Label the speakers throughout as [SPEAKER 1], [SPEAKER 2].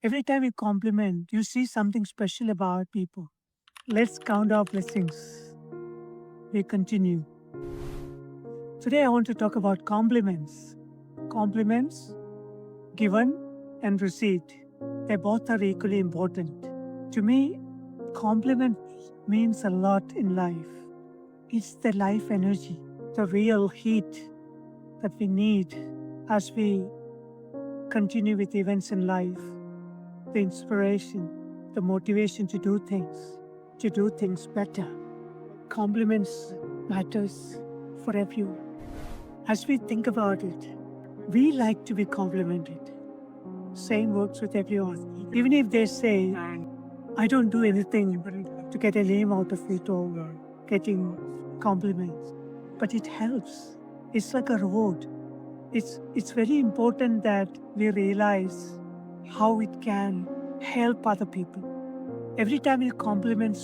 [SPEAKER 1] Every time you compliment, you see something special about people. Let's count our blessings. We continue. Today, I want to talk about compliments. Compliments, given and received, they both are equally important. To me, compliment means a lot in life. It's the life energy, the real heat that we need as we continue with events in life, the inspiration, the motivation to do things better. Compliments matters for everyone. As we think about it, we like to be complimented. Same works with everyone. Even if they say, I don't do anything to get a name out of it or getting compliments, but it helps. It's like a road. It's very important that we realize how it can help other people. Every time you compliment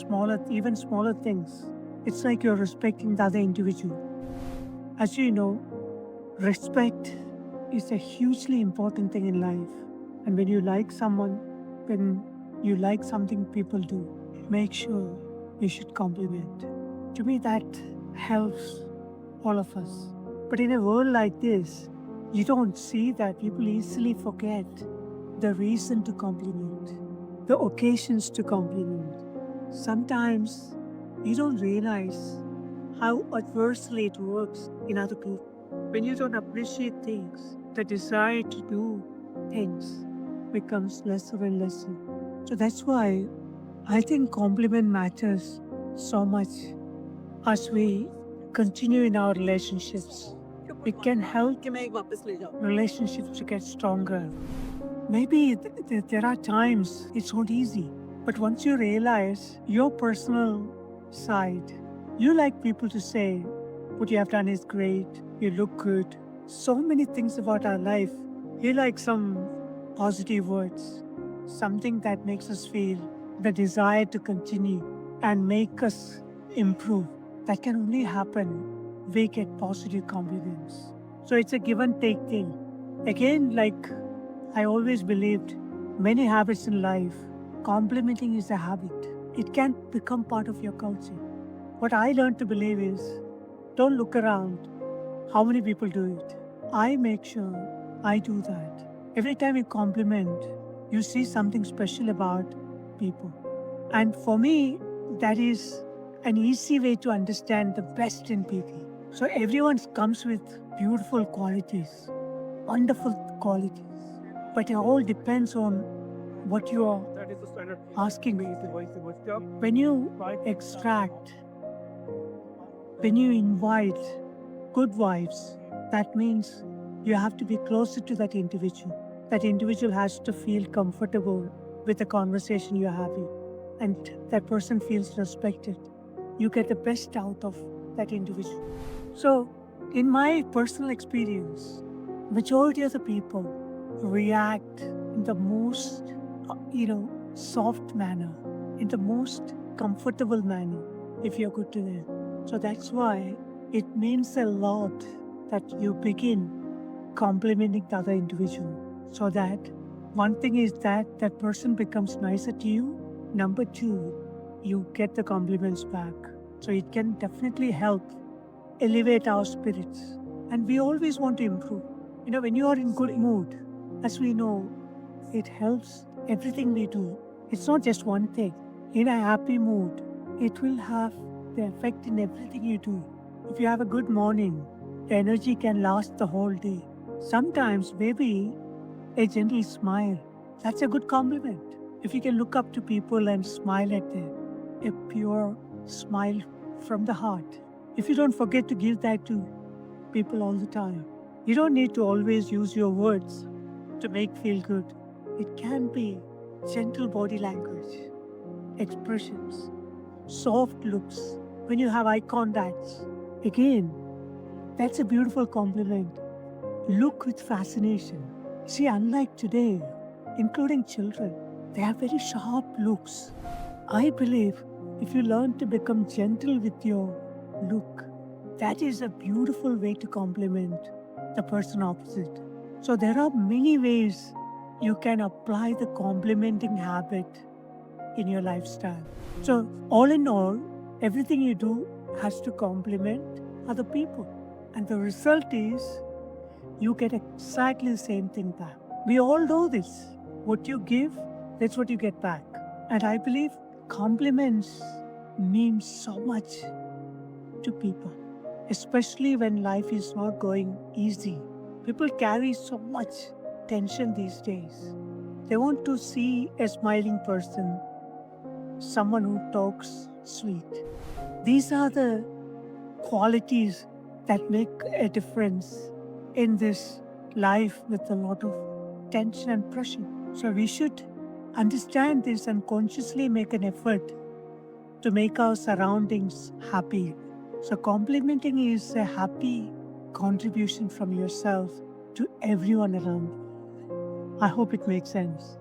[SPEAKER 1] even smaller things, it's like you're respecting the other individual. As you know, respect is a hugely important thing in life. And when you like someone, when you like something people do, make sure you should compliment. To me, that helps all of us. But in a world like this, you don't see that people easily forget the reason to compliment, the occasions to compliment. Sometimes you don't realize how adversely it works in other people. When you don't appreciate things, the desire to do things becomes lesser and lesser. So that's why I think compliment matters so much as we continue in our relationships. It can help relationships to get stronger. Maybe there are times it's not easy, but once you realize your personal side, you like people to say, what you have done is great, you look good. So many things about our life. You like some positive words, something that makes us feel the desire to continue and make us improve. That can only happen we get positive compliments. So it's a give and take thing. Again, like I always believed, many habits in life, complimenting is a habit. It can become part of your culture. What I learned to believe is don't look around how many people do it. I make sure I do that. Every time you compliment, you see something special about people. And for me, that is an easy way to understand the best in people. So everyone comes with beautiful qualities, wonderful qualities. But it all depends on what you are asking. When you extract, when you invite good vibes, that means you have to be closer to that individual. That individual has to feel comfortable with the conversation you're having, and that person feels respected. You get the best out of that individual. So, in my personal experience, majority of the people react in the most, soft manner, in the most comfortable manner if you're good to them. So that's why it means a lot that you begin complimenting the other individual. So that one thing is that that person becomes nicer to you. Number two, you get the compliments back. So it can definitely help elevate our spirits. And we always want to improve. When you are in good mood, as we know, it helps everything we do. It's not just one thing. In a happy mood, it will have the effect in everything you do. If you have a good morning, the energy can last the whole day. Sometimes, maybe a gentle smile, that's a good compliment. If you can look up to people and smile at them, a pure smile from the heart. If you don't forget to give that to people all the time, you don't need to always use your words to make feel good. It can be gentle body language, expressions, soft looks, when you have eye contacts. Again, that's a beautiful compliment. Look with fascination. See, unlike today, including children, they have very sharp looks. I believe if you learn to become gentle with your look, that is a beautiful way to compliment the person opposite. So there are many ways you can apply the complimenting habit in your lifestyle. So, all in all, everything you do has to compliment other people. And the result is you get exactly the same thing back. We all know this. What you give, that's what you get back. And I believe compliments mean so much to people, especially when life is not going easy. People carry so much tension these days. They want to see a smiling person, someone who talks sweet. These are the qualities that make a difference in this life with a lot of tension and pressure. So we should understand this and consciously make an effort to make our surroundings happy. So complimenting is a happy contribution from yourself to everyone around you. I hope it makes sense.